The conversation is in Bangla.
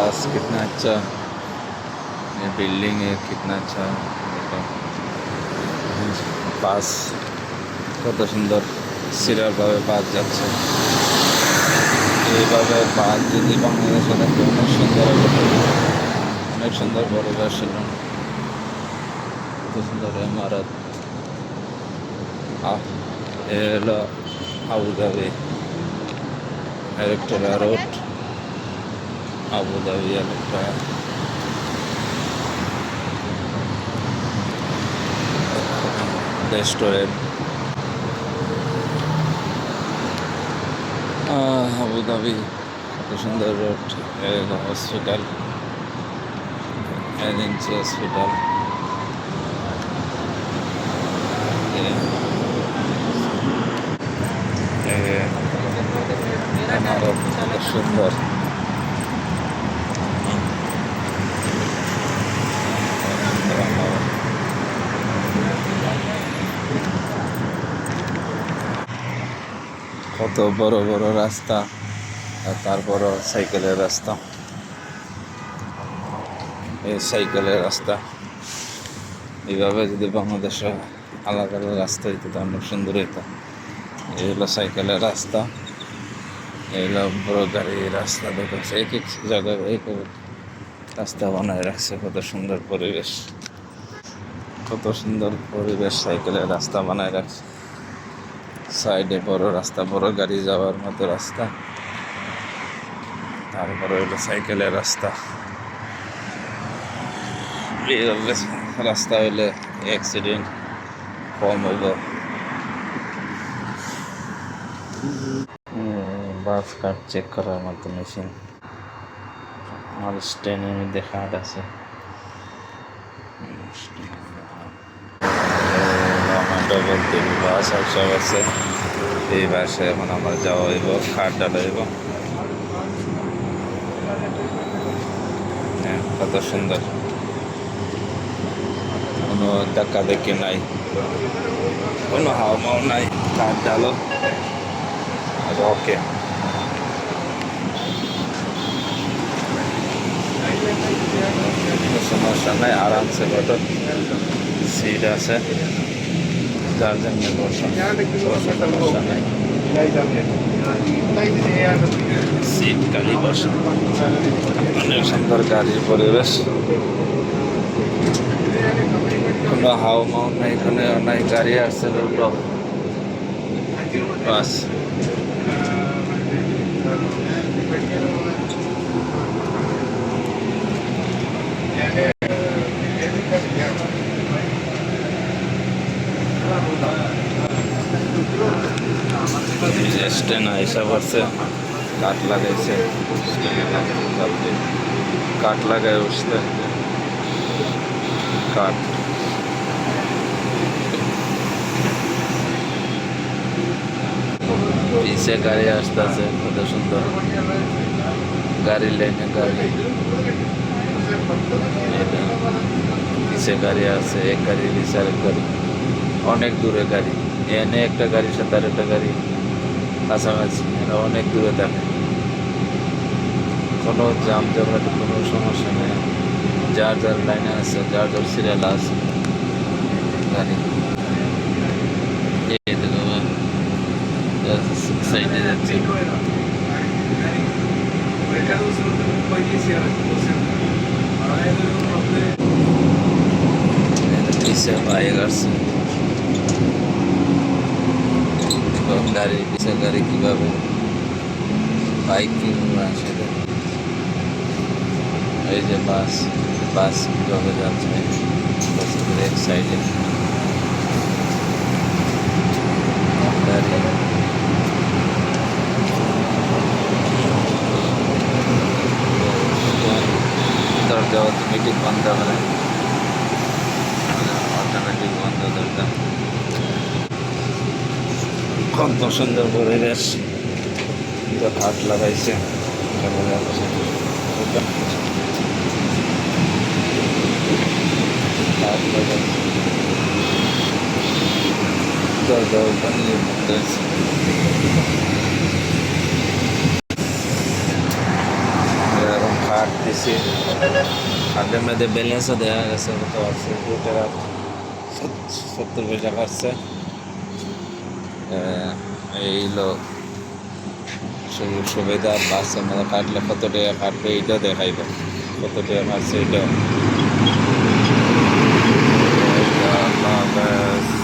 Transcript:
पास कितना अच्छा ये बिल्डिंग है, कितना अच्छा পাস কত সুন্দর সিরারভাবে বাস যাচ্ছে। এইভাবে বাস যদি বাংলাদেশে থাকে অনেক সুন্দর হবে, অনেক সুন্দর পরিবেশ ছিল, কত সুন্দর ইমারত। এ হলো Abu Dhabi Electra road, Abu Dhabi Electra restaurant, Abu Dhabi কত সুন্দর রোড। হসপিটাল, এজেন্সি হসপিটাল, ইমারত কত সুন্দর। কত বড় বড় রাস্তা, আর তারপরও সাইকেলের রাস্তা, এই সাইকেলের রাস্তা। এইভাবে যদি বাংলাদেশে আলাদা আলাদা রাস্তা হইতো তো অনেক সুন্দর হইতো। এই হলো সাইকেলের রাস্তা, এই হলো বড় গাড়ির রাস্তা। দেখো এক এক জায়গায় এক এক রাস্তা বানায় রাখছে, কত সুন্দর পরিবেশ, কত সুন্দর পরিবেশ। সাইকেলের রাস্তা বানায় রাখছে, সাইডে বড় রাস্তা, বড় গাড়ি যাওয়ার মতো রাস্তা, তারপরে হলো সাইকেলের রাস্তা। এইভাবে রাস্তা হইলে অ্যাক্সিডেন্ট কম হইব। বাস কার্ড চেক করার মতো মেশিন আর স্ট্যান্ডের মধ্যে কার্ড আছে। ডবল টেবিল বাস আর সব আছে। এই বাসে এখন আমার যাওয়া হইব, কার্ড ডালাইব। কত সুন্দর, কোনো ধাক্কা দেখি নাই, কোনো হাওমাও নাই, কার্ড ডালো ওকে। সমস্যা নাই, আরামসে বটো, সিট আছে, যার জন্য বসা, সমস্যা নাই, সিট গাড়ি বসা। অনেক সুন্দর গাড়ির পরিবেশ, কোনো হাওমাও নাই, কোনো নাই, গাড়ি আসছে দুটো বাস। স্ট্যান্ড আইসা পড়ছে, কাঠ লাগাইছে, কাঠ লাগাই উঠতে, কাঠ পিছে গাড়ি আসতেছে, কত সুন্দর গাড়ি লাইনে গাড়ি, পিছে গাড়ি আছে, এক গাড়ি পিছে আরেক গাড়ি, অনেক দূরে গাড়ি, এনে একটা গাড়ির সাথে আর একটা গাড়ি কাছাকাছি, এরা অনেক দূরে থাকে। কোনো জাম জমাট কোনো সমস্যা নেই, যার যার লাইনে আছে, যার যার সিরিয়াল আছে গাড়ি। সাইডে যাচ্ছে, পিছে বাইক আসছে, গাড়ি পিছে গাড়ি কিভাবে বাইক কিভাবে আসে। এই যে বাস, বাস কিভাবে যাচ্ছে, বাসের এক সাইডে গাড়ি। দরজা অটোমেটিক বন্ধ করে, অটোমেটিক বন্ধ দরজা। কত সুন্দর পরিবেশ, হাট লাগাইছে, দরজা বানিয়ে বন্ধ হয়েছে। এবং হাট দিছি কার্ডের মধ্যে ব্যালেন্সও দেওয়া গেছে কত আছে 2 টাকা 70 পয়সা কাটছে এই লোক সুযোগ সুবিধা বাসের মধ্যে কাটলে কত টাকা কাটবে এইটাও দেখাইব কত টাকা কাটছে এটাও আল্লাহ হাফেজ।